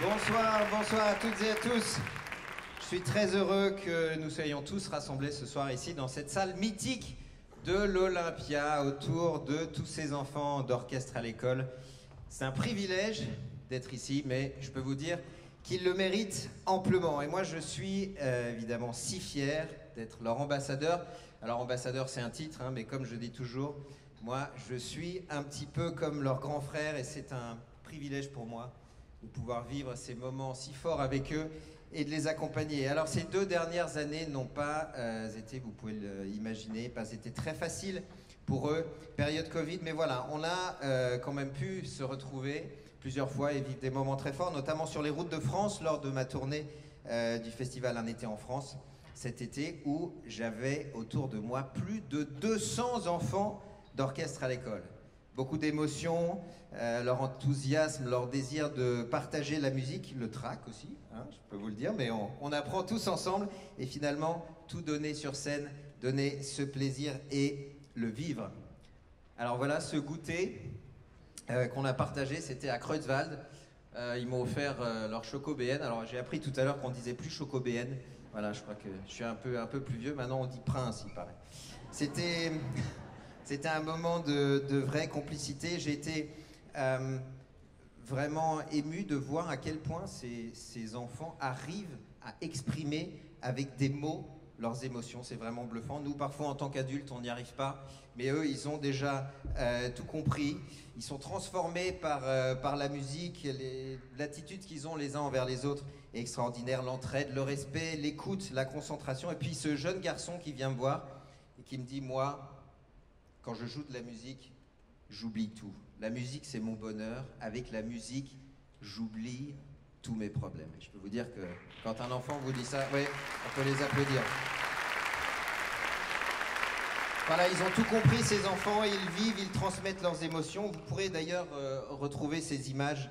Bonsoir, bonsoir à toutes et à tous. Je suis très heureux que nous soyons tous rassemblés ce soir ici dans cette salle mythique de l'Olympia autour de tous ces enfants d'orchestre à l'école. C'est un privilège d'être ici, mais je peux vous dire qu'ils le méritent amplement. Et moi, je suis évidemment si fier d'être leur ambassadeur. Alors, ambassadeur, c'est un titre, hein, mais comme je dis toujours, moi, je suis un petit peu comme leur grand frère et c'est un privilège pour moi de pouvoir vivre ces moments si forts avec eux et de les accompagner. Alors ces 2 dernières années n'ont pas été, vous pouvez l'imaginer, pas été très faciles pour eux, période Covid, mais voilà, on a quand même pu se retrouver plusieurs fois et vivre des moments très forts, notamment sur les routes de France lors de ma tournée du festival Un été en France cet été, où j'avais autour de moi plus de 200 enfants d'orchestre à l'école. Beaucoup d'émotions, leur enthousiasme, leur désir de partager la musique, le trac aussi, hein, je peux vous le dire, mais on apprend tous ensemble et finalement tout donner sur scène, donner ce plaisir et le vivre. Alors voilà, ce goûter qu'on a partagé, c'était à Kreuzwald. Ils m'ont offert leur Choco-BN. Alors j'ai appris tout à l'heure qu'on disait plus Choco-BN. Voilà, je crois que je suis un peu plus vieux. Maintenant on dit Prince, il paraît. C'était un moment de vraie complicité. J'ai été vraiment ému de voir à quel point ces enfants arrivent à exprimer avec des mots leurs émotions. C'est vraiment bluffant. Nous, parfois, en tant qu'adultes, on n'y arrive pas. Mais eux, ils ont déjà tout compris. Ils sont transformés par la musique. L'attitude qu'ils ont les uns envers les autres est extraordinaire. L'entraide, le respect, l'écoute, la concentration. Et puis ce jeune garçon qui vient me voir et qui me dit, moi, quand je joue de la musique, j'oublie tout. La musique, c'est mon bonheur. Avec la musique, j'oublie tous mes problèmes. Et je peux vous dire que quand un enfant vous dit ça, oui, on peut les applaudir. Voilà, ils ont tout compris, ces enfants. Ils vivent, ils transmettent leurs émotions. Vous pourrez d'ailleurs retrouver ces images,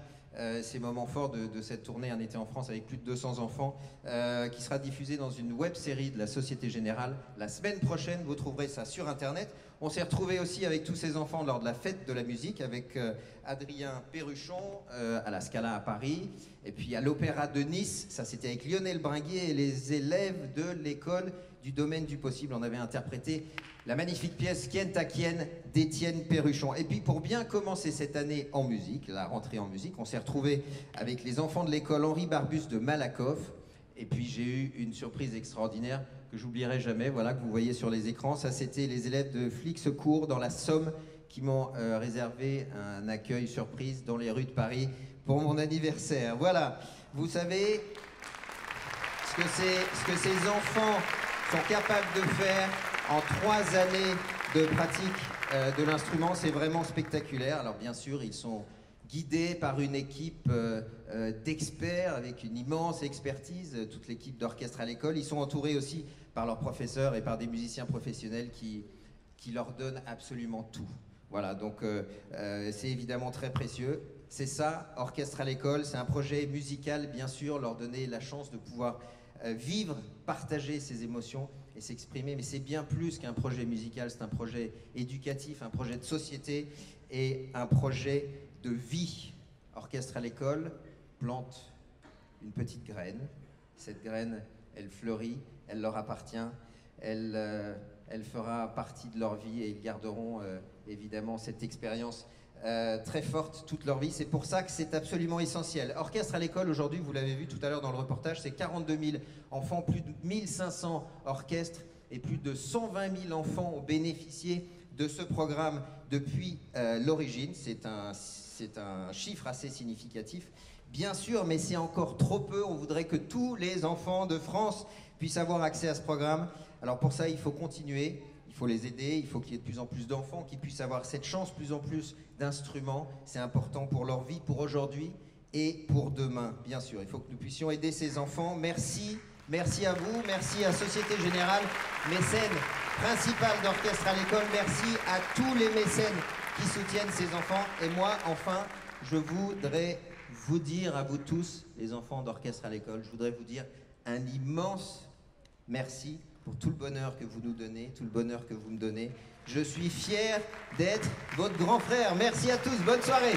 ces moments forts de cette tournée Un été en France avec plus de 200 enfants, qui sera diffusée dans une web-série de la Société Générale. La semaine prochaine, vous trouverez ça sur Internet. On s'est retrouvés aussi avec tous ces enfants lors de la fête de la musique, avec Adrien Perruchon à la Scala à Paris, et puis à l'Opéra de Nice. Ça, c'était avec Lionel Bringuier et les élèves de l'école du domaine du possible. On avait interprété la magnifique pièce Kien ta Kien d'Étienne Perruchon. Et puis pour bien commencer cette année en musique, la rentrée en musique, on s'est retrouvés avec les enfants de l'école Henri Barbus de Malakoff. Et puis j'ai eu une surprise extraordinaire que j'oublierai jamais, voilà, que vous voyez sur les écrans. Ça, c'était les élèves de Flics Secours dans la Somme qui m'ont réservé un accueil surprise dans les rues de Paris pour mon anniversaire. Voilà, vous savez ce que ces enfants sont capables de faire en 3 années de pratique de l'instrument, c'est vraiment spectaculaire. Alors bien sûr, ils sont guidés par une équipe d'experts avec une immense expertise, toute l'équipe d'orchestre à l'école. Ils sont entourés aussi par leurs professeurs et par des musiciens professionnels qui leur donnent absolument tout. Voilà, donc c'est évidemment très précieux. C'est ça, Orchestre à l'école, c'est un projet musical, bien sûr, leur donner la chance de pouvoir vivre, partager ses émotions et s'exprimer, mais c'est bien plus qu'un projet musical, c'est un projet éducatif, un projet de société et un projet de vie. Orchestre à l'école plante une petite graine. Cette graine, elle fleurit, elle leur appartient, elle fera partie de leur vie et ils garderont évidemment cette expérience très forte toute leur vie. C'est pour ça que c'est absolument essentiel. Orchestre à l'école, aujourd'hui, vous l'avez vu tout à l'heure dans le reportage, c'est 42 000 enfants, plus de 1500 orchestres et plus de 120 000 enfants ont bénéficié de ce programme depuis l'origine. C'est un chiffre assez significatif, bien sûr, mais c'est encore trop peu. On voudrait que tous les enfants de France puissent avoir accès à ce programme. Alors pour ça, il faut continuer. Il faut les aider, il faut qu'il y ait de plus en plus d'enfants qui puissent avoir cette chance, plus en plus d'instruments. C'est important pour leur vie, pour aujourd'hui et pour demain, bien sûr. Il faut que nous puissions aider ces enfants. Merci, merci à vous, merci à Société Générale, mécène principale d'orchestre à l'école. Merci à tous les mécènes qui soutiennent ces enfants. Et moi, enfin, je voudrais vous dire à vous tous, les enfants d'orchestre à l'école, je voudrais vous dire un immense merci pour tout le bonheur que vous nous donnez, tout le bonheur que vous me donnez. Je suis fier d'être votre grand frère. Merci à tous, bonne soirée.